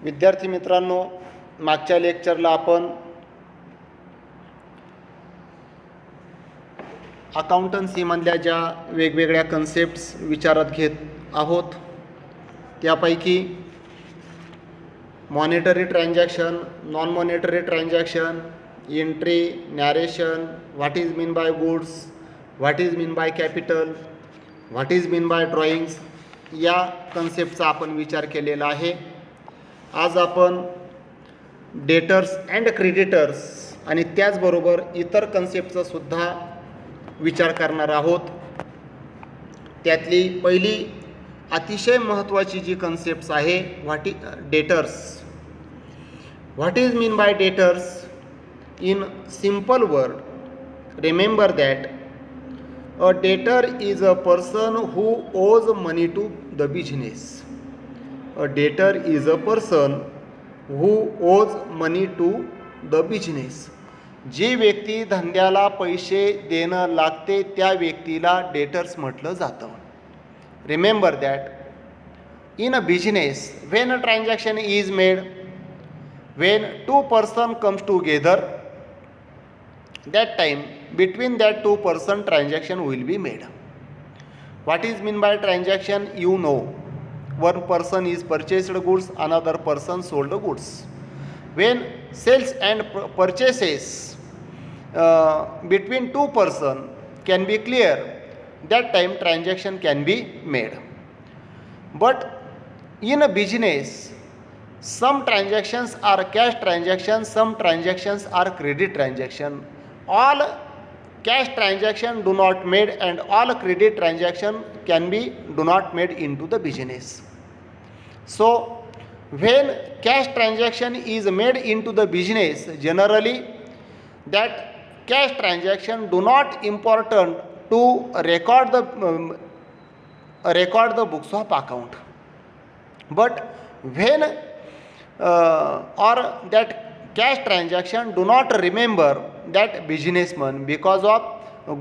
विद्यार्थी मित्रांनो, मागच्या लेक्चरला आपण अकाउंटन्सीमधल्या ज्या वेगवेगळ्या कन्सेप्ट्स विचारात घेत आहोत त्यापैकी monetary transaction, non monetary transaction, entry, narration, what is mean bye goods, what is mean by capital, what is mean bye drawings या कन्सेप्टचा आपण विचार केलेला आहे. आज आपण डेटर्स अँड क्रेडिटर्स आणि त्याचबरोबर इतर कन्सेप्टचा सुद्धा विचार करणार आहोत. त्यातली पहिली अतिशय महत्त्वाची जी कन्सेप्ट्स आहे debtors. What is mean by debtors? In simple word, remember that a debtor is a person who owes money to the business. A debtor is a person who owes money to the business. जी व्यक्ती धंद्याला पैसे देणं लागते त्या व्यक्तीला debtors म्हटलं जातं. Remember that in a business when a transaction is made, when two person comes together, that time between that two person transaction will be made. What is mean by transaction? You know, one person is purchased goods, another person sold goods. When sales and purchases between two person can be clear, that time transaction can be made. But in a business, some transactions are cash transactions, some transactions are credit transaction. All cash transaction do not made and all credit transaction can be do not made into the business. So when cash transaction is made into the business, generally that cash transaction do not important to record the books of account. But when or that cash transaction do not remember that businessman, because of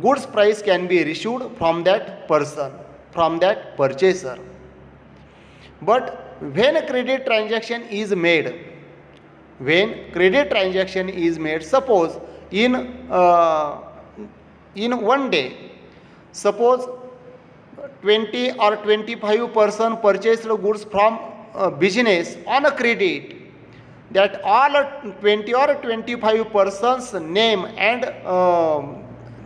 goods price can be issued from that person, from that purchaser. But when a credit transaction is made, suppose in one day, suppose 20 or 25 person purchased goods from business on a credit, that all 20 or 25 persons name and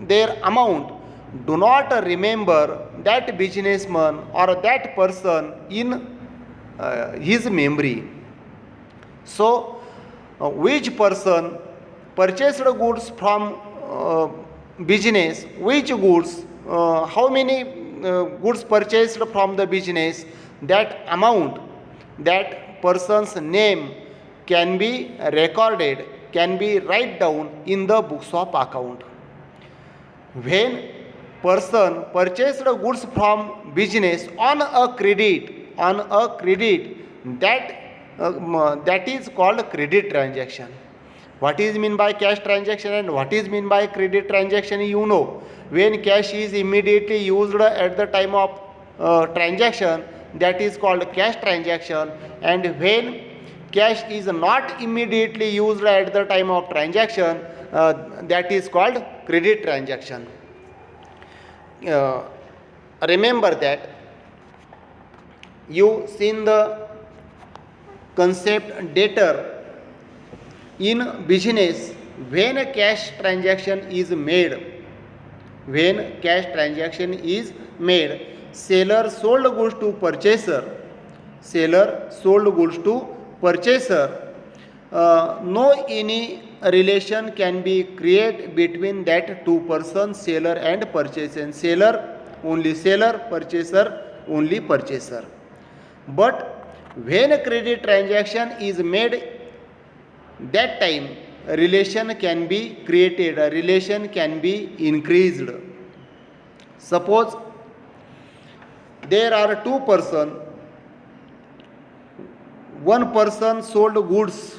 their amount do not remember that businessman or that person in his memory. So which person purchased goods from business, which goods, how many goods purchased from the business, that amount, that person's name can be recorded, can be write down in the books of account. When person purchased goods from business on a credit, that is called credit transaction. What is mean by cash transaction and what is mean by credit transaction? You know, when cash is immediately used at the time of transaction, that is called cash transaction, and when cash is not immediately used at the time of transaction, that is called credit transaction. Remember that you seen the concept debtor. In business, when a cash transaction is made, seller sold goods to purchaser, no any relation can be created between that two persons, seller and purchaser. Seller only seller, purchaser only purchaser. But when a credit transaction is made, that time a relation can be created, a relation can be increased. Suppose there are two persons, one person sold goods,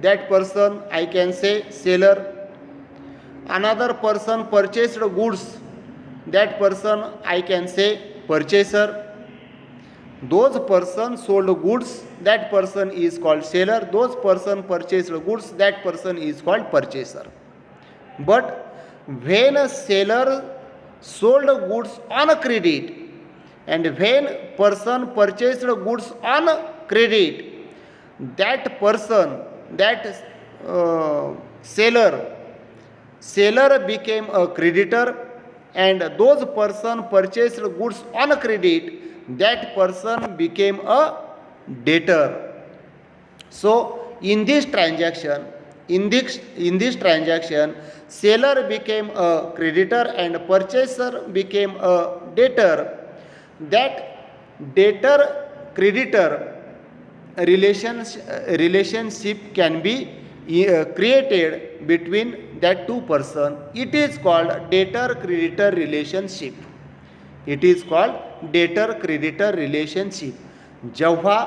that person I can say seller. Another person purchased goods, that person I can say purchaser. Those person sold goods, that person is called seller. Those person purchased goods, that person is called purchaser. But when a seller sold goods on credit and when person purchased goods on credit, that person, that seller became a creditor, and those person purchased goods on credit, that person became a debtor. So in this transaction, seller became a creditor and purchaser became a debtor. That debtor creditor relationship can be created between that two person. It is called debtor creditor relationship. It is called debtor creditor relationship. जेव्हा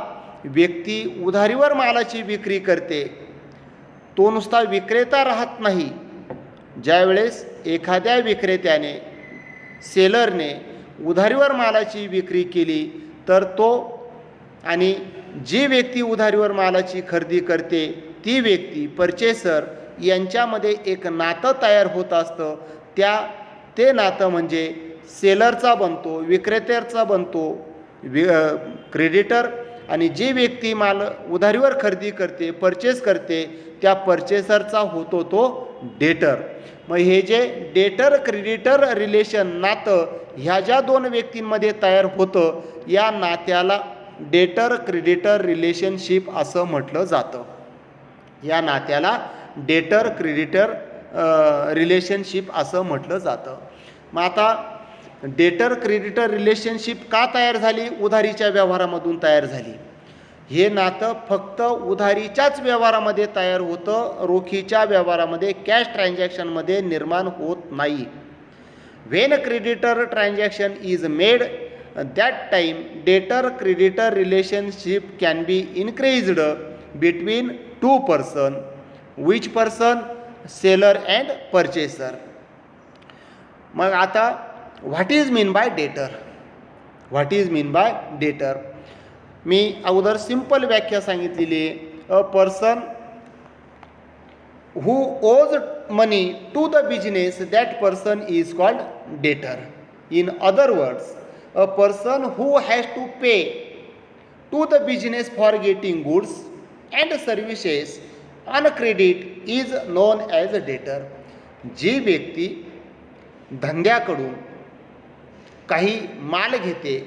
व्यक्ती उधारीवर मालाची विक्री करते, तो नुसता विक्रेता राहत नाही. ज्यावेळेस एखाद्या विक्रेत्याने, सेलरने उधारीवर मालाची विक्री केली, तर तो आणि जी व्यक्ती उधारीवर मालाची खरेदी करते ती व्यक्ती, परचेसर, यांच्यामध्ये एक नातं तयार होत असतं. ते नातं म्हणजे सेलरचा बनतो, विक्रेत्याचा बनतो क्रेडिटर, आणि जी व्यक्ती माल उधारीवर खरेदी करते, परचेस करते, त्या परचेसरचा होतो तो डेटर. मग हे जे डेटर क्रेडिटर रिलेशन नातं ह्या ज्या दोन व्यक्तींमध्ये तयार होतं, या नात्याला डेटर क्रेडिटर रिलेशनशिप असं म्हटलं जातं. या नात्याला डेटर क्रेडिटर रिलेशनशिप असं म्हटलं जातं. मग आता डेटर क्रेडिटर रिलेशनशिप का तयार झाली? उधारीच्या व्यवहारामधून तयार झाली. हे नातं फक्त उधारीच्याच व्यवहारामध्ये तयार होतं, रोखीच्या व्यवहारामध्ये, कॅश ट्रान्झॅक्शनमध्ये निर्माण होत नाही. When creditor transaction is made, that time debtor creditor relationship can be increased between two person. Which person? Seller and purchaser. मग आता what is mean by debtor? What is mean by debtor? मी अगोदर simple व्याख्या सांगितलेली आहे. A person who owes money to the business, that person is called debtor. In other words, a person who has to pay to the business for getting goods and services on credit is known as a debtor. जी व्यक्ती धंद्याकडून काही माल घेते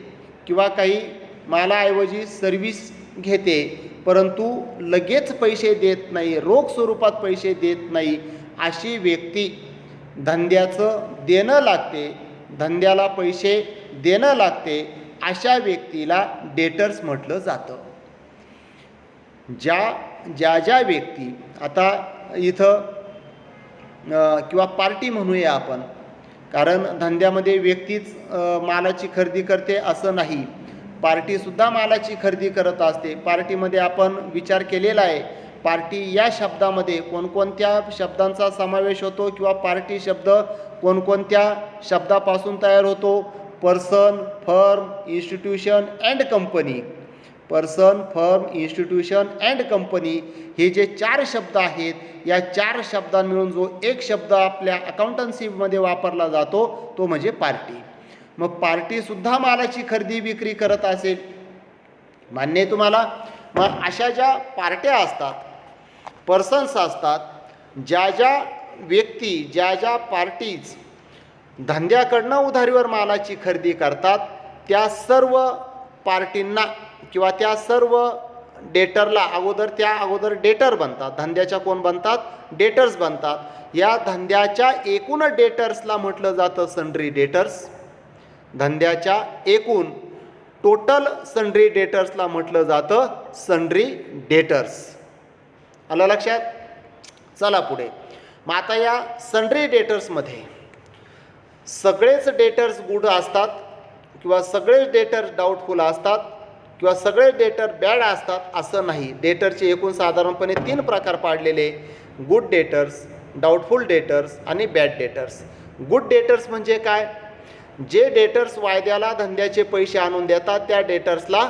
किंवा काही मालाऐवजी service घेते, परंतु लगेच पैसे देत नाही, रोख स्वरूपात पैसे देत नाही, अशी व्यक्ती धंद्याचं देणं लागते, धंद्याला पैसे देणं लागते, अशा व्यक्तीला डेटर्स म्हटलं जातं. ज्या व्यक्ती, आता इथं किंवा पार्टी म्हणूया आपण, कारण धंद्यामध्ये व्यक्तीच मालाची खरेदी करते असं नाही, पार्टीसुद्धा मालाची खरेदी करत असते. पार्टीमध्ये आपण विचार केलेला आहे, पार्टी या शब्दामध्ये कोणकोणत्या शब्दांचा समावेश होतो किंवा पार्टी शब्द कोणकोणत्या शब्दापासून तयार होतो? Person, firm, institution and company. Person, firm, institution and company हे जे 4 शब्द आहेत, या 4 शब्दां मिळून जो एक शब्द आपल्या अकाउंटन्सीमध्ये वापरला जातो तो म्हणजे पार्टी. मग पार्टीसुद्धा मालाची खरेदी विक्री करत असेल, मान्य आहे तुम्हाला? मग अशा ज्या पार्ट्या असतात, पर्सन्स असतात, ज्या व्यक्ती, ज्या पार्टीज धंद्याकडनं उधारीवर मालाची खरेदी करतात, त्या सर्व पार्टींना किंवा त्या सर्व डेटरला अगोदर डेटर बनतात. धंद्याच्या कोण बनतात? डेटर्स बनतात. या धंद्याच्या एकूण डेटर्सला म्हटलं जातं सन्ड्री डेटर्स. धंद्याच्या एकूण टोटल सन्ड्री डेटर्सला म्हटलं जातं सन्ड्री डेटर्स. आलं लक्षात? चला पुढे. मग आता या सन्ड्री डेटर्समध्ये सगळेच डेटर्स गुड असतात किंवा सगळेच डेटर्स डाऊटफुल असतात किंवा सगळे डेटर बॅड असतात असं नाही. डेटरचे एकूण साधारणपणे 3 प्रकार पाडलेले: गुड डेटर्स, डाऊटफुल डेटर्स आणि बॅड डेटर्स. गुड डेटर्स म्हणजे काय? जे डेटर्स वायद्याला धंद्याचे पैसे आणून देतात त्या डेटर्सला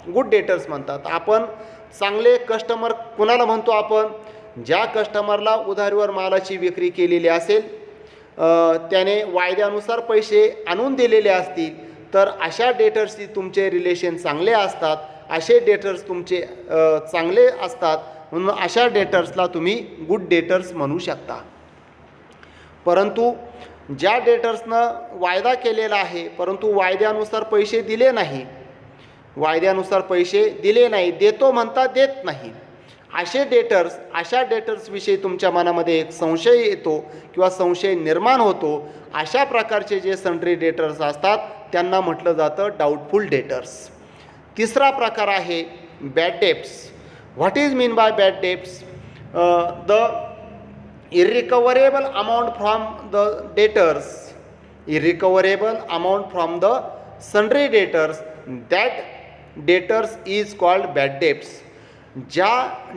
गुड डेटर्स म्हणतात. आपण चांगले कस्टमर कुणाला म्हणतो? आपण ज्या कस्टमरला उधारीवर मालाची विक्री केलेली असेल, त्याने वायद्यानुसार पैसे आणून दिलेले असतील, तर अशा डेटर्सशी तुमचे रिलेशन चांगले असतात, असे डेटर्स तुमचे चांगले असतात, म्हणून अशा डेटर्सला तुम्ही गुड डेटर्स म्हणू शकता. परंतु ज्या डेटर्सनं वायदा केलेला आहे परंतु वायद्यानुसार पैसे दिले नाही, देतो म्हणता देत नाही, अशा डेटर्सविषयी तुमच्या मनामध्ये एक संशय येतो किंवा संशय निर्माण होतो. अशा प्रकारचे जे सन्ड्री डेटर्स असतात त्यांना म्हटलं जातं डाऊटफुल डेटर्स. तिसरा प्रकार आहे bad debts. What is mean bye bad debts? The irrecoverable amount from the debtors, irrecoverable amount from the sundry debtors, that debtors is called bad debts. ज्या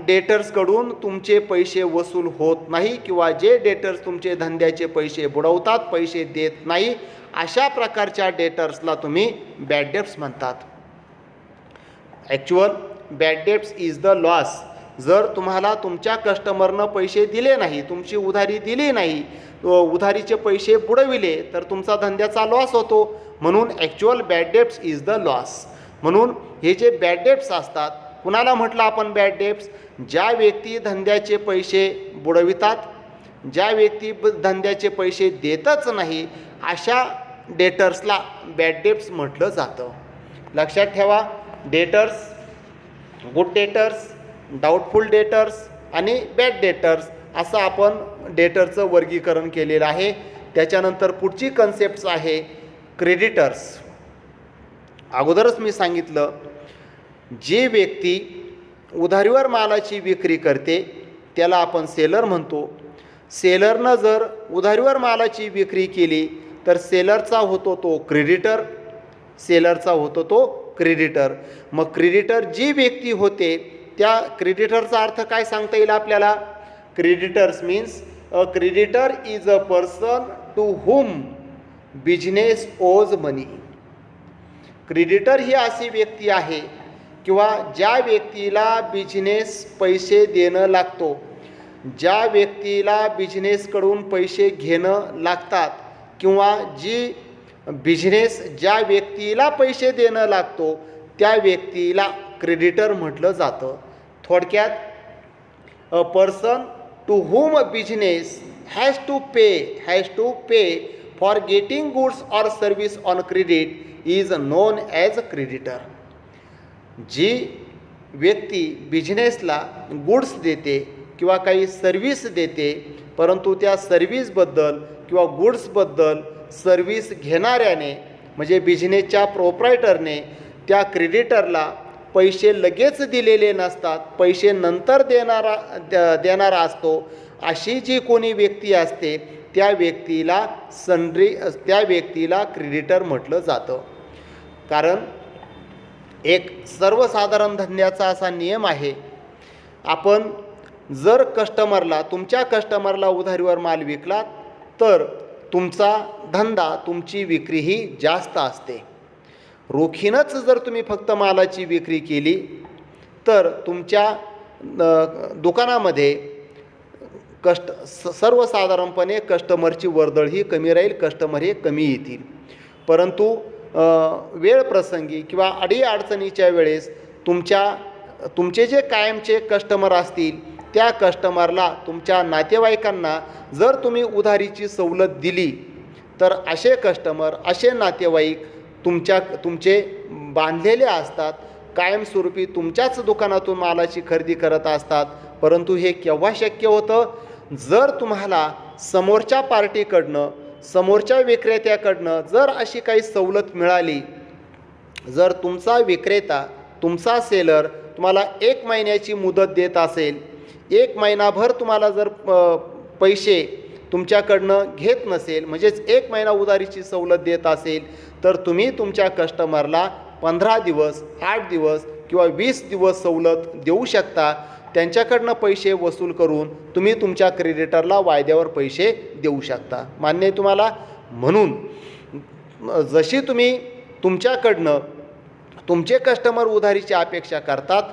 डेटर्सकडून तुमचे पैसे वसूल होत नाही किंवा जे डेटर्स तुमचे धंद्याचे पैसे बुडवतात, पैसे देत नाही, अशा प्रकारच्या डेटर्सला तुम्ही बॅड डेब्ट्स म्हणतात. Actual bad debts is the loss. जर तुम्हाला तुमच्या कस्टमरनं पैसे दिले नाही, तुमची उधारी दिली नाही, उधारीचे पैसे बुडविले, तर तुमचा धंद्याचा लॉस होतो. म्हणून actual bad debts is the loss. म्हणून हे जे बॅड डेब्ट्स असतात, कुणाला म्हटलं आपण बॅड डेब्ट्स? ज्या व्यक्ती धंद्याचे पैसे बुडवितात, ज्या व्यक्ती धंद्याचे पैसे देतच नाही, अशा डेटर्सला बॅड डेब्ट्स म्हटलं जातं. लक्षात ठेवा, debtors, good debtors, doubtful debtors आणि बॅड डेटर्स असं आपण डेटरचं वर्गीकरण केलेलं आहे. त्याच्यानंतर पुढची कन्सेप्ट आहे क्रेडिटर्स. अगोदरच मी सांगितलं, जी व्यक्ती उधारीवर मालाची विक्री करते त्याला आपण सेलर म्हणतो. सेलरनं जर उधारीवर मालाची विक्री केली तर सेलरचा होतो तो क्रेडिटर. मग क्रेडिटर जी व्यक्ती होते त्या क्रेडिटरचा अर्थ काय सांगता येईल आपल्याला? Creditors means a creditor is a person to whom business owes money. Creditor ही अशी व्यक्ती आहे किंवा ज्या व्यक्तीला बिझनेस पैसे देणं लागतो, ज्या व्यक्तीला बिझनेसकडून पैसे घेणं लागतात किंवा ज्या व्यक्तीला पैसे देणं लागतो त्या व्यक्तीला क्रेडिटर म्हटलं जातं. थोडक्यात, a person to whom business has to pay for getting goods or service on credit is known as creditor. जी व्यक्ती बिझनेसला गुड्स देते किंवा काही सर्विस देते, परंतु त्या सर्विसबद्दल किंवा गुड्सबद्दल सर्विस घेणाऱ्याने म्हणजे बिझनेसच्या प्रोप्रायटरने त्या क्रेडिटरला पैसे लगेच दिलेले नसतात, पैसे नंतर देणारा असतो. अशी जी कोणी व्यक्ती असते त्या व्यक्तीला क्रेडिटर म्हटलं जातं. कारण एक सर्वसाधारण धंद्याचा असा नियम आहे, आपण जर तुमच्या कस्टमरला उधारीवर माल विकला तर तुमचा धंदा, तुमची विक्री ही जास्त असते. रोखीनंच जर तुम्ही फक्त मालाची विक्री केली तर तुमच्या दुकानामध्ये सर्वसाधारणपणे कस्टमरची वर्दळ ही कमी राहील, कस्टमर हे कमी येतील. परंतु वेळ प्रसंगी किंवा अडीअडचणीच्या वेळेस तुमचे जे कायमचे कस्टमर असतील त्या कस्टमरला, तुमच्या नातेवाईकांना जर तुम्ही उधारीची सवलत दिली तर असे कस्टमर, असे नातेवाईक तुमचे बांधलेले असतात, कायमस्वरूपी तुमच्याच दुकानातून मालाची खरेदी करत असतात. परंतु हे केव्हा शक्य होतं? जर तुम्हाला समोरच्या पार्टीकडनं, समोरच्या विक्रेत्याकडनं जर अशी काही सवलत मिळाली, जर तुमचा विक्रेता, तुमचा सेलर तुम्हाला 1 महिन्याची मुदत देत असेल, 1 महिनाभर तुम्हाला जर पैसे तुमच्याकडनं घेत नसेल, म्हणजेच 1 महिना उधारीची सवलत देत असेल, तर तुम्ही तुमच्या कस्टमरला 15 दिवस, 8 दिवस किंवा 20 दिवस सवलत देऊ शकता. त्यांच्याकडनं पैसे वसूल करून तुम्ही तुमच्या क्रेडिटरला वायद्यावर पैसे देऊ शकता. मान्य आहे तुम्हाला? म्हणून जशी तुम्ही तुमच्याकडनं तुमचे कस्टमर उधारीची अपेक्षा करतात,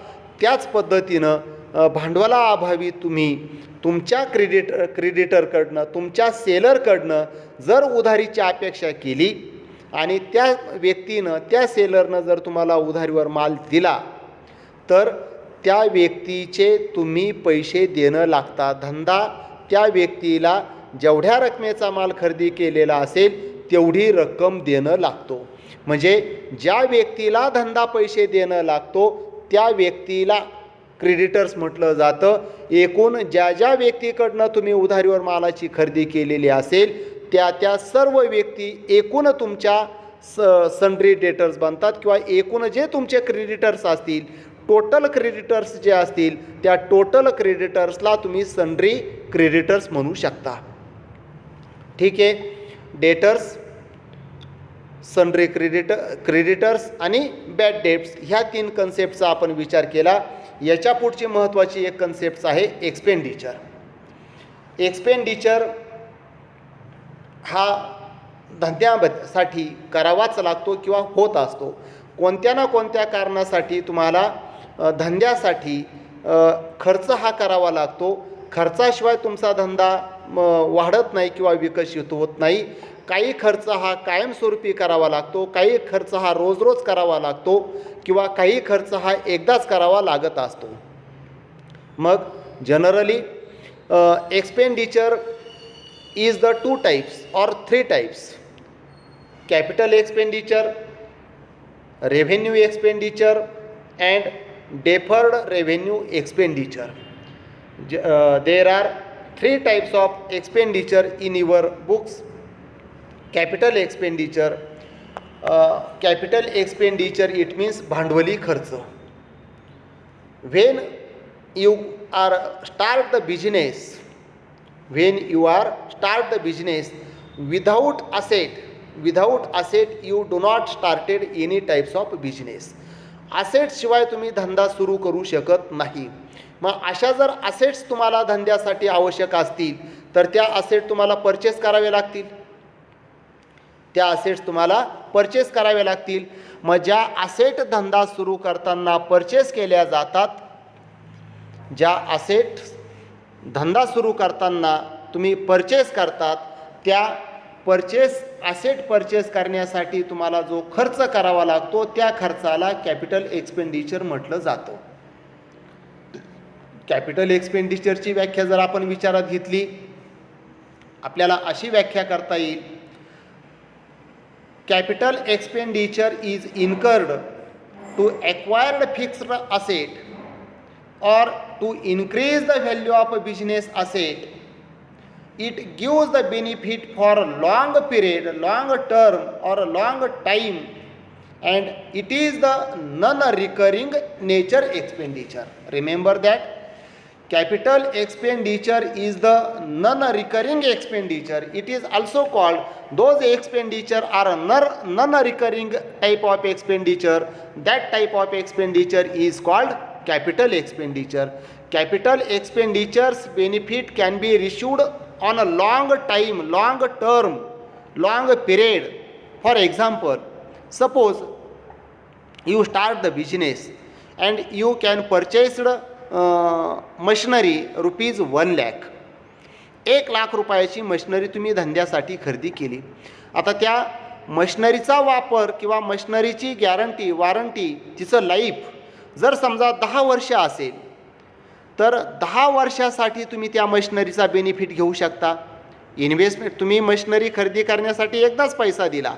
त्याच पद्धतीनं भांडवलाअभावी तुम्ही तुमच्या क्रेडिटरकडनं, तुमच्या सेलरकडनं जर उधारीची अपेक्षा केली आणि त्या व्यक्तीनं, त्या सेलरनं जर तुम्हाला उधारीवर माल दिला, तर त्या व्यक्तीचे तुम्ही पैसे देणं लागतात. धंदा त्या व्यक्तीला जेवढ्या रकमेचा माल खरेदी केलेला असेल तेवढी रक्कम देणं लागतो. म्हणजे ज्या व्यक्तीला धंदा पैसे देणं लागतो त्या व्यक्तीला क्रेडिटर्स म्हटलं जातं. एकूण ज्या ज्या व्यक्तीकडनं तुम्ही उधारीवर मालाची खरेदी केलेली असेल त्या सर्व व्यक्ती एकूण तुमच्या सन्ड्री डेटर्स बनतात, किंवा एकूण जे तुमचे क्रेडिटर्स असतील, टोटल क्रेडिटर्स जे असतील, त्या टोटल क्रेडिटर्सला तुम्ही सन्ड्री क्रेडिटर्स म्हणू शकता. ठीक आहे. डेटर्स, सन्ड्री क्रेडिटर्स आणि बॅड डेट्स ह्या 3 कन्सेप्टचा आपण विचार केला. याच्या पुढची महत्त्वाची एक कन्सेप्ट आहे एक्सपेंडिचर. एक्सपेंडिचर हा धंद्यासाठी करावाच लागतो किंवा होत असतो. कोणत्या ना कोणत्या कारणासाठी तुम्हाला धंद्यासाठी खर्च हा करावा लागतो. खर्चाशिवाय तुमचा धंदा वाढत नाही किंवा विकसित होत नाही. काही खर्च हा कायमस्वरूपी करावा लागतो, काही खर्च हा रोज रोज करावा लागतो, किंवा काही खर्च हा एकदाच करावा लागत असतो. मग generally expenditure is the 2 types or 3 types. Capital expenditure, revenue expenditure and deferred revenue expenditure. There are 3 types of expenditure in your books. Capital expenditure. Capital expenditure, it means भांडवली खर्च. When you are start the business, without asset you do not started any types of business. Assets शिवाय तुम्ही धंदा सुरू करू शकत नाही. मग अशा जर असेट्स तुम्हाला धंद्यासाठी आवश्यक असतील तर त्या असेट तुम्हाला परचेस करावे लागतील. मग ज्या असेट धंदा सुरू करताना परचेस केल्या जातात, ज्या असेट धंदा सुरू करताना तुम्ही परचेस करतात, त्या असेट परचेस करण्यासाठी तुम्हाला जो खर्च करावा लागतो त्या खर्चाला कॅपिटल एक्सपेंडिचर म्हटलं जातं. कॅपिटल एक्सपेंडिचरची व्याख्या जर आपण विचारात घेतली, आपल्याला अशी व्याख्या करता येईल. Capital expenditure is incurred to acquired fixed asset or to increase the value of a business asset. It gives the benefit for a long period, long term or a long time, and it is the non-recurring nature expenditure. Remember that capital expenditure is the non-recurring expenditure. It is also called, those expenditure are a non-recurring type of expenditure. That type of expenditure is called capital expenditure. Capital expenditures benefit can be received on a long time, long term, long period. For example, suppose you start the business and you can purchase machinery rupees 1 lakh. 1 lakh रुपयाची machinery तुम्ही धंद्यासाठी खरेदी केली. आता त्या मशिनरीचा वापर किंवा मशिनरीची guarantee, warranty, तिचं लाईफ जर समजा 10 वर्ष असेल तर 10 वर्षासाठी तुम्ही त्या मशिनरीचा बेनिफिट घेऊ शकता. इन्व्हेस्टमेंट, तुम्ही मशिनरी खरेदी करण्यासाठी एकदाच पैसा दिला,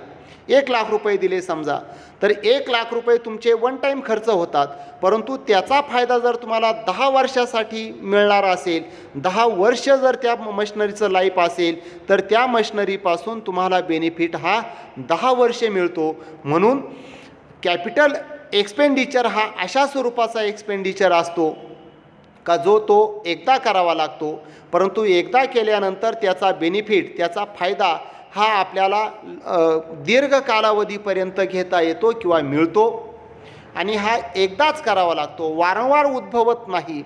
1 लाख रुपये दिले समजा, तर 1 लाख रुपये तुमचे वन टाईम खर्च होतात. परंतु त्याचा फायदा जर तुम्हाला 10 वर्षासाठी मिळणार असेल, 10 वर्ष जर त्या मशिनरीचं लाईफ असेल तर त्या मशिनरीपासून तुम्हाला बेनिफिट हा 10 वर्ष मिळतो. म्हणून कॅपिटल एक्सपेंडिचर हा अशा स्वरूपाचा एक्सपेंडिचर असतो का जो तो एकदा करावा लागतो, परंतु एकदा केल्यानंतर त्याचा बेनिफिट, त्याचा फायदा हा आपल्याला दीर्घ कालावधीपर्यंत घेता येतो किंवा मिळतो. आणि हा एकदाच करावा लागतो, वारंवार उद्भवत नाही.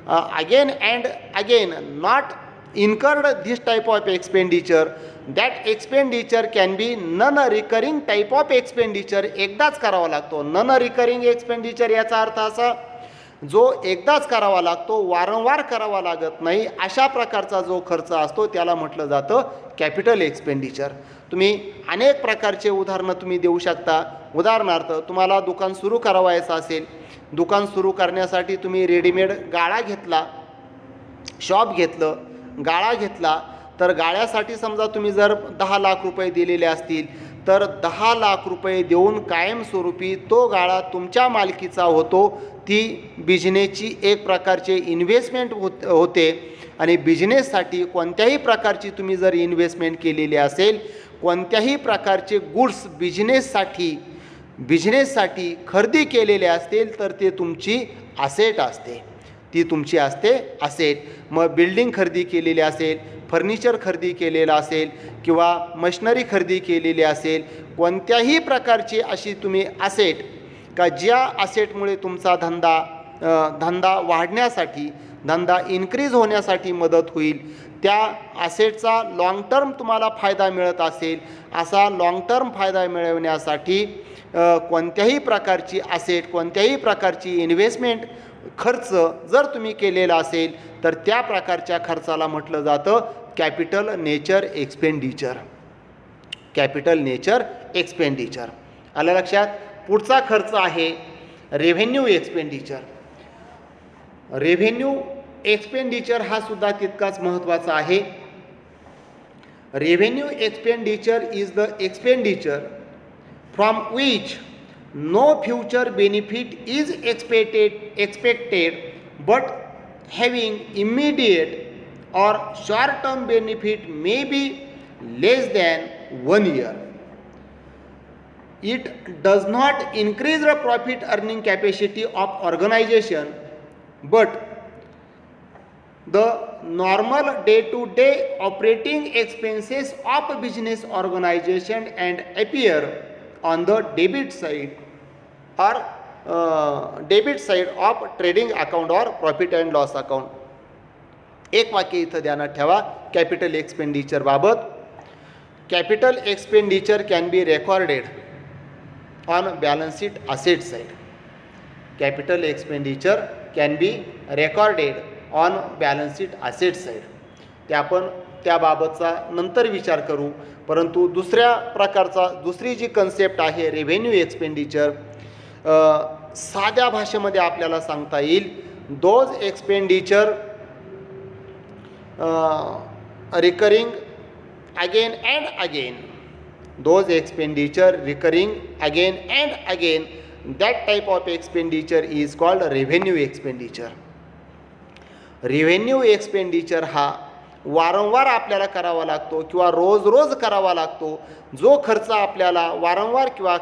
Again and again, not incurred this type of expenditure, that expenditure can be non-recurring type of expenditure. एकदाच करावा लागतो. नॉन रिकरिंग एक्सपेंडिचर याचा अर्थ असा जो एकदाच करावा लागतो, वारंवार करावा लागत नाही, अशा प्रकारचा जो खर्च असतो त्याला म्हटलं जातं कॅपिटल एक्सपेंडिचर. तुम्ही अनेक प्रकारचे उदाहरणं तुम्ही देऊ शकता. उदाहरणार्थ तुम्हाला दुकान सुरू करावायचं असेल, दुकान सुरू करण्यासाठी तुम्ही रेडीमेड गाळा घेतला, शॉप घेतलं, गाळा घेतला, तर गाळ्यासाठी समजा तुम्ही जर 10 लाख रुपये दिलेले असतील तर 10 लाख रुपये देऊन कायमस्वरूपी तो गाळा तुमच्या मालकीचा होतो. ती बिझनेसची एक प्रकारचे इन्व्हेस्टमेंट होते आणि बिझनेससाठी कोणत्याही प्रकारची तुम्ही जर इन्व्हेस्टमेंट केलेली असेल, कोणत्याही प्रकारचे गुड्स बिझनेससाठी खरेदी केलेले असतील तर ते तुमची असेट असते, ती तुमची असते असेट. मग बिल्डिंग खरेदी केलेली असेल, फर्निचर खरेदी केलेलं असेल किंवा मशिनरी खरेदी केलेली असेल, कोणत्याही प्रकारची अशी तुम्ही असेट का ज्या असेटमुळे तुमचा धंदा वाढण्यासाठी, धंदा इन्क्रीज होण्यासाठी मदत होईल, त्या असेटचा लाँग टर्म तुम्हाला फायदा मिळत असेल, असा लाँग टर्म फायदा मिळवण्यासाठी कोणत्याही प्रकारची असेट, कोणत्याही प्रकारची इन्व्हेस्टमेंट खर्च जर तुम्ही केलेला असेल तर त्या प्रकारच्या खर्चाला म्हटलं जातं capital nature expenditure. Capital nature expenditure. आलं लक्षात? पुढचा खर्च आहे रेव्हेन्यू एक्सपेंडिचर. रेव्हेन्यू एक्सपेंडिचर हा सुद्धा तितकाच महत्त्वाचा आहे. Revenue expenditure is the expenditure from which no future benefit is expected but having immediate or short term benefit may be less than 1 year. It does not increase the profit earning capacity of organization but the normal day to day operating expenses of business organization and appear on the debit side of trading account or profit and loss account. एक वाक्य इथं ध्यानात ठेवा capital expenditure बाबत. Capital expenditure can be recorded on balance sheet asset side. Capital expenditure can be recorded on balance sheet asset side. ते आपण त्याबाबतचा नंतर विचार करू. परंतु दुसऱ्या प्रकारचा दुसरी जी कन्सेप्ट आहे रेव्हेन्यू एक्सपेंडिचर, साध्या भाषेमध्ये आपल्याला सांगता येईल those expenditure recurring again and again. Those expenditure recurring again and again, that type of expenditure is called revenue expenditure. Revenue expenditure हा वारंवार आपल्याला करावा लागतो किंवा रोज करावा लागतो. जो खर्च आपल्याला वारंवार किंवा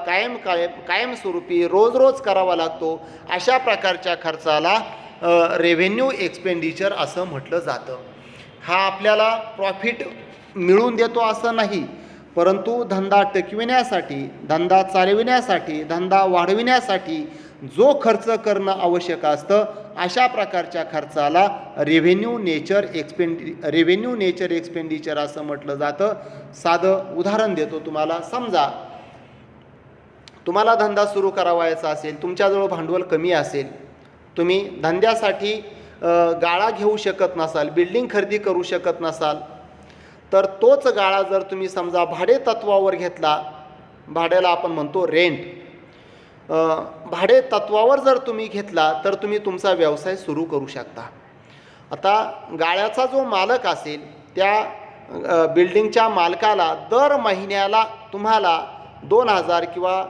कायमस्वरूपी रोज करावा लागतो, अशा प्रकारच्या खर्चाला रेव्हेन्यू एक्सपेंडिचर असं म्हटलं जातं. हा आपल्याला प्रॉफिट मिळवून देतो असं नाही, परंतु धंदा टिकविण्यासाठी, धंदा चालविण्यासाठी, धंदा वाढविण्यासाठी जो खर्च करणं आवश्यक असतं, अशा प्रकारच्या खर्चाला रेव्हेन्यू नेचर एक्सपेंडिचर असं म्हटलं जातं. साधं उदाहरण देतो तुम्हाला. समजा तुम्हाला धंदा सुरू करावायचा असेल, तुमच्याजवळ भांडवल कमी असेल, तुम्ही धंद्यासाठी गाळा घेऊ शकत नसाल, बिल्डिंग खरेदी करू शकत नसाल, तर तोच गाळा जर तुम्ही समजा भाडे तत्वावर घेतला, भाड्याला आपण म्हणतो रेंट, भाडे तत्वावर जर तुम्ही घेतला तर तुम्ही तुमचा व्यवसाय सुरू करू शकता. आता गाळ्याचा जो मालक असेल त्या बिल्डिंगच्या मालकाला दर महिन्याला तुम्हाला 2,000 किंवा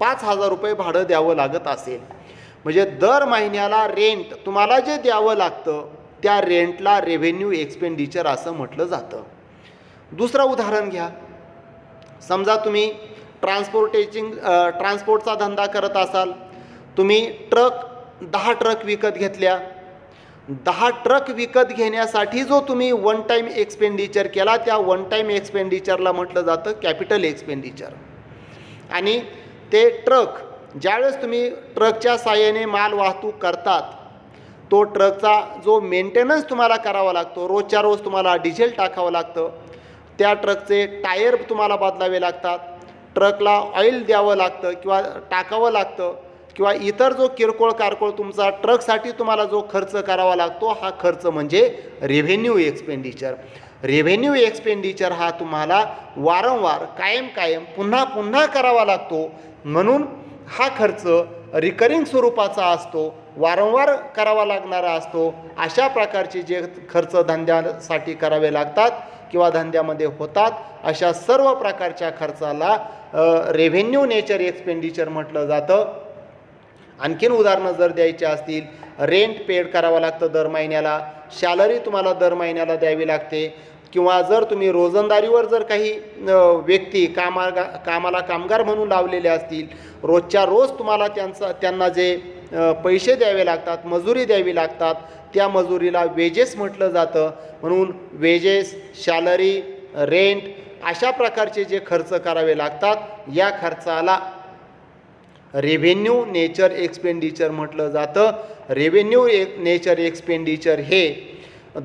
5,000 रुपये भाडं द्यावं लागत असेल, म्हणजे दर महिन्याला रेंट तुम्हाला जे द्यावं लागतं त्या रेंटला रेव्हेन्यू एक्सपेंडिचर असं म्हटलं जातं. दुसरं उदाहरण घ्या. समजा तुम्ही ट्रान्सपोर्टचा धंदा करत असाल, तुम्ही 10 ट्रक विकत घेतल्या. 10 ट्रक विकत घेण्यासाठी जो तुम्ही वन टाईम एक्सपेंडिचर केला, त्या वन टाईम एक्सपेंडिचरला म्हटलं जातं कॅपिटल एक्सपेंडिचर. आणि ते ट्रक ज्यावेळेस तुम्ही ट्रकच्या साहाय्याने माल वाहतूक करतात, तो ट्रकचा जो मेंटेनन्स तुम्हाला करावा लागतो, रोजच्या रोज तुम्हाला डिझेल टाकावं लागतं, त्या ट्रकचे टायर तुम्हाला बदलावे लागतात, ट्रकला ऑइल द्यावं लागतं किंवा टाकावं लागतं, किंवा इतर जो किरकोळ कारकोळ तुमचा ट्रकसाठी तुम्हाला जो खर्च करावा लागतो, हा खर्च म्हणजे रेव्हेन्यू एक्सपेंडिचर. रेव्हेन्यू एक्सपेंडिचर हा तुम्हाला वारंवार कायम पुन्हा पुन्हा करावा लागतो, म्हणून हा खर्च रिकरिंग स्वरूपाचा असतो, वारंवार करावा लागणारा असतो. अशा प्रकारचे जे खर्च धंद्यासाठी करावे लागतात किंवा धंद्यामध्ये होतात, अशा सर्व प्रकारच्या खर्चाला रेव्हेन्यू नेचर एक्सपेंडिचर म्हटलं जातं. आणखीन उदाहरणं जर द्यायची असतील, रेंट पेड करावं लागतं दर महिन्याला, सॅलरी तुम्हाला दर महिन्याला द्यावी लागते, किंवा जर तुम्ही रोजंदारीवर जर काही व्यक्ती कामाला कामगार म्हणून लावलेले असतील, रोजच्या रोज तुम्हाला त्यांना जे पैसे द्यावे लागतात, मजुरी द्यावी लागतात, त्या मजुरीला वेजेस म्हटलं जातं. म्हणून वेजेस, सॅलरी, रेंट अशा प्रकारचे जे खर्च करावे लागतात, या खर्चाला रेव्हेन्यू नेचर एक्सपेंडिचर म्हटलं जातं. रेव्हेन्यू नेचर एक्सपेंडिचर हे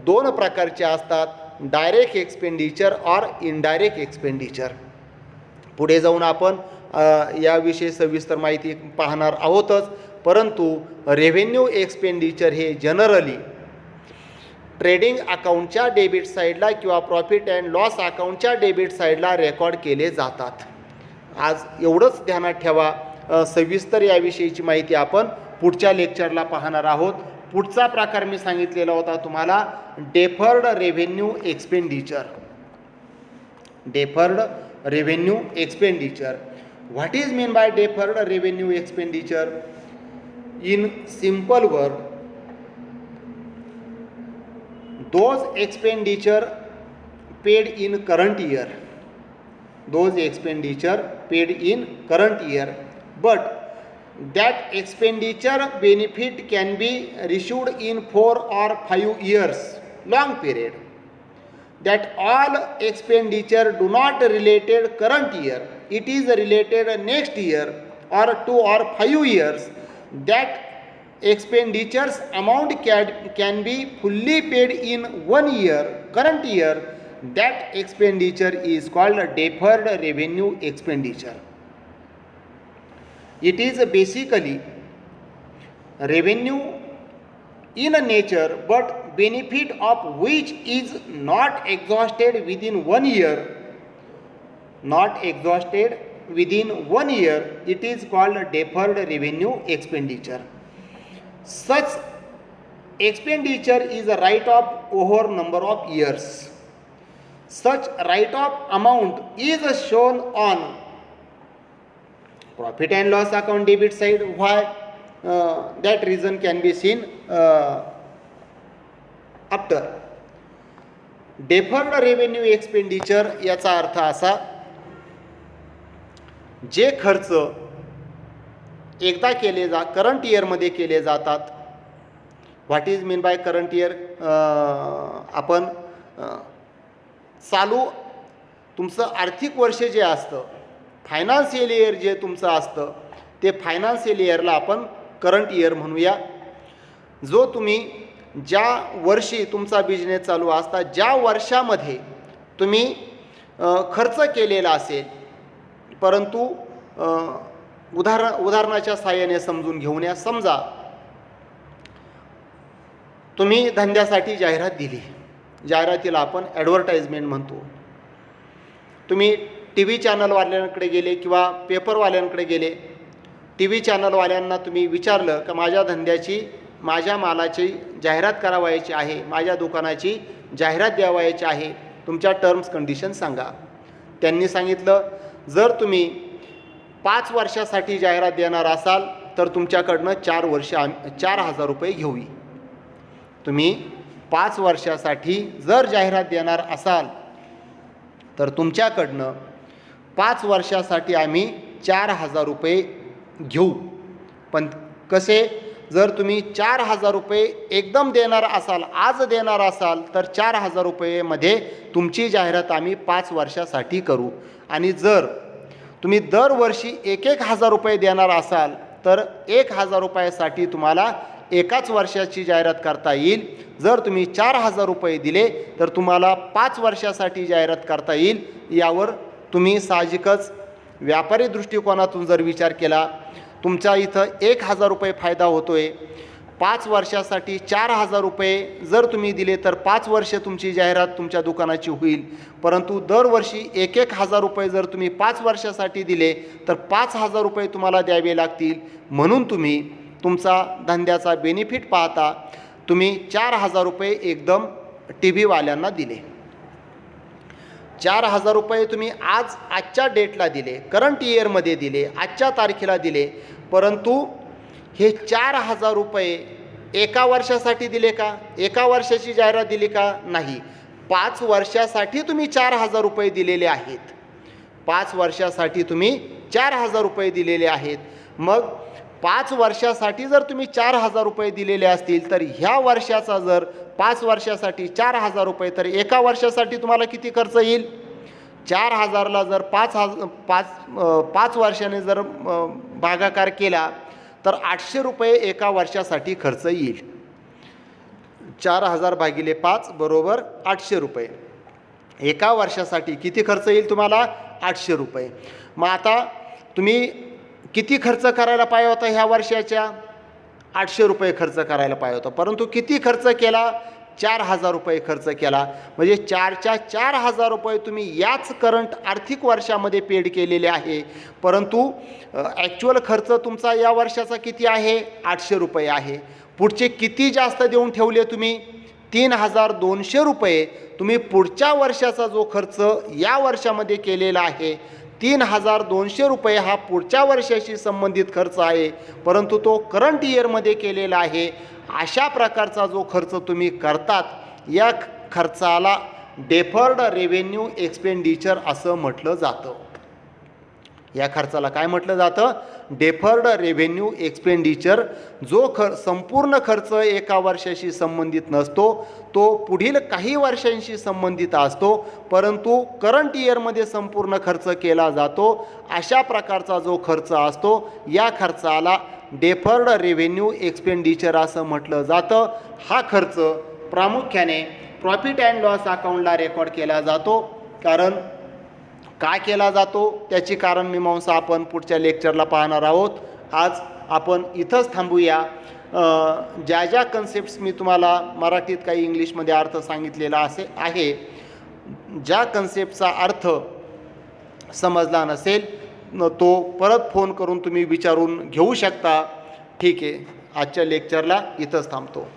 दोन प्रकारचे असतात, डायरेक्ट एक्सपेंडिचर और इनडायरेक्ट एक्सपेंडिचर. पुढे जाऊन आपण याविषयी सविस्तर माहिती पाहणार आहोतच, परंतु रेव्हेन्यू एक्सपेंडिचर हे जनरली ट्रेडिंग अकाउंटच्या डेबिट साईडला किंवा प्रॉफिट अँड लॉस अकाउंटच्या डेबिट साईडला रेकॉर्ड केले जातात. आज एवढंच ध्यानात ठेवा. सविस्तर याविषयीची माहिती आपण पुढच्या लेक्चरला पाहणार आहोत. पुढचा प्रकार मी सांगितलेला होता तुम्हाला, deferred revenue expenditure. Deferred revenue expenditure. What is mean bye deferred revenue expenditure? In simple word, those expenditure paid in current year, those expenditure paid in current year, but that expenditure benefit can be received in 4 or 5 years long period. That all expenditure do not related current year, it is related next year or 2 or 5 years. That expenditures amount can be fully paid in 1 year, current year. That expenditure is called deferred revenue expenditure. It is basically revenue in nature, but benefit of which is not exhausted within 1 year. Not exhausted within 1 year. It is called deferred revenue expenditure. Such expenditure is a write-off over number of years. Such write-off amount is shown on profit and loss account debit side. Why? That reason can be seen after. Deferred revenue expenditure याचा अर्थ असा, जे खर्च एकदा केले current इयरमध्ये केले जातात. What is mean by current year? आपण चालू तुमचं आर्थिक वर्ष जे असतं, फायनान्शियल इयर जे तुमचं असतं, ते फायनान्शियल इयरला आपण करंट इयर म्हणूया. जो तुम्ही ज्या वर्षी तुमचा बिझनेस चालू असता, ज्या वर्षामध्ये तुम्ही खर्च केलेला असेल, परंतु उदाहरणाच्या साहाय्याने समजून घेऊन या. समजा तुम्ही धंद्यासाठी जाहिरात दिली, जाहिरातीला आपण ॲडव्हर्टाइजमेंट म्हणतो. तुम्ही टी व्ही चॅनलवाल्यांकडे गेले किंवा पेपरवाल्यांकडे गेले, टी व्ही चॅनलवाल्यांना तुम्ही विचारलं का माझ्या धंद्याची, माझ्या मालाची जाहिरात करावायची आहे, माझ्या दुकानाची जाहिरात द्यावायची आहे, तुमच्या टर्म्स कंडिशन सांगा. त्यांनी सांगितलं, जर तुम्ही 5 वर्षासाठी जाहिरात देणार असाल तर तुमच्याकडनं 4,000 रुपये घेऊ. तुम्ही 5 वर्षासाठी जर जाहिरात देणार असाल तर तुमच्याकडनं 5 वर्षासाठी आम्ही 4,000 रुपये घेऊ. पण कसे? जर तुम्ही 4,000 रुपये एकदम देणार असाल, आज देणार असाल, तर 4,000 रुपयेमध्ये तुमची जाहिरात आम्ही 5 वर्षासाठी करू. आणि जर तुम्ही दरवर्षी 1,000 रुपये देणार असाल तर 1,000 रुपयासाठी तुम्हाला एकाच वर्षाची जाहिरात करता येईल. जर तुम्ही 4,000 रुपये दिले तर तुम्हाला 5 वर्षासाठी जाहिरात करता येईल. यावर तुम्ही साहजिकच व्यापारी दृष्टिकोनातून जर विचार केला, तुमच्या इथं 1,000 रुपये फायदा होतो आहे. 5 वर्षासाठी 4,000 रुपये जर तुम्ही दिले तर 5 वर्ष तुमची जाहिरात तुमच्या दुकानाची होईल. परंतु दरवर्षी 1,000 रुपये जर तुम्ही 5 वर्षासाठी दिले तर 5,000 रुपये तुम्हाला द्यावे लागतील. म्हणून तुम्ही तुमचा धंद्याचा बेनिफिट पाहता तुम्ही 4,000 रुपये एकदम टी व्हीवाल्यांना दिले. 4,000 रुपये तुम्ही आजच्या डेटला दिले, करंट इयरमध्ये दिले, आजच्या तारखेला दिले. परंतु हे 4,000 रुपये एका वर्षासाठी दिले का? एका वर्षाची जाहिरात दिली का? नाही. 5 वर्षासाठी तुम्ही 4,000 रुपये दिलेले आहेत. 5 वर्षासाठी तुम्ही 4,000 रुपये दिलेले आहेत. मग 5 वर्षासाठी जर तुम्ही 4,000 रुपये दिलेले असतील तर ह्या वर्षाचा जर 5 वर्षासाठी 4,000 रुपये तर एका वर्षासाठी तुम्हाला किती खर्च येईल? 4,000ला जर 5 वर्षाने जर भागाकार केला तर 800 रुपये एका वर्षासाठी खर्च येईल. 4,000 भागिले 5 बरोबर 800 रुपये. एका वर्षासाठी किती खर्च येईल तुम्हाला? 800 रुपये. मग आता तुम्ही किती खर्च करायला पाहिजे होता ह्या वर्षाच्या? 800 रुपये खर्च करायला पाहिजे होता. परंतु किती खर्च केला? 4,000 रुपये खर्च केला. म्हणजे 4,000 रुपये तुम्ही याच करंट आर्थिक वर्षामध्ये पेड केलेले आहे. परंतु ॲक्च्युअल खर्च तुमचा या वर्षाचा किती आहे? 800 रुपये आहे. पुढचे किती जास्त देऊन ठेवले तुम्ही? 3,200 रुपये तुम्ही पुढच्या वर्षाचा जो खर्च या वर्षामध्ये केलेला आहे 3,200 रुपये हा पुढच्या वर्षाशी संबंधित खर्च आहे. परंतु तो करंट इयरमध्ये केलेला आहे. अशा प्रकारचा जो खर्च तुम्ही करतात या खर्चाला डेफर्ड रेव्हेन्यू एक्सपेंडिचर असं म्हटलं जातं. या खर्चाला काय म्हटलं जातं? Deferred revenue expenditure. जो संपूर्ण खर्च एका वर्षाशी संबंधित नसतो तो पुढील काही वर्षांशी संबंधित असतो, परंतु करंट इयरमध्ये संपूर्ण खर्च केला जातो. अशा प्रकारचा जो खर्च असतो या खर्चाला डेफर्ड रेव्हेन्यू एक्सपेंडिचर असं म्हटलं जातं. हा खर्च प्रामुख्याने प्रॉफिट अँड लॉस अकाउंटला रेकॉर्ड केला जातो. कारण का केला जातो त्याची कारण मीमांसा आपण पुढच्या लेक्चरला पाहणार आहोत. आज आपण इथंच थांबूया. ज्या ज्या कन्सेप्ट्स मी तुम्हाला मराठीत काही इंग्लिशमध्ये अर्थ सांगितलेला आहे, ज्या कन्सेप्टचा अर्थ समजला नसेल तो परत फोन करून तुम्ही विचारून घेऊ शकता. ठीक आहे, आजच्या लेक्चरला इथंच थांबतो.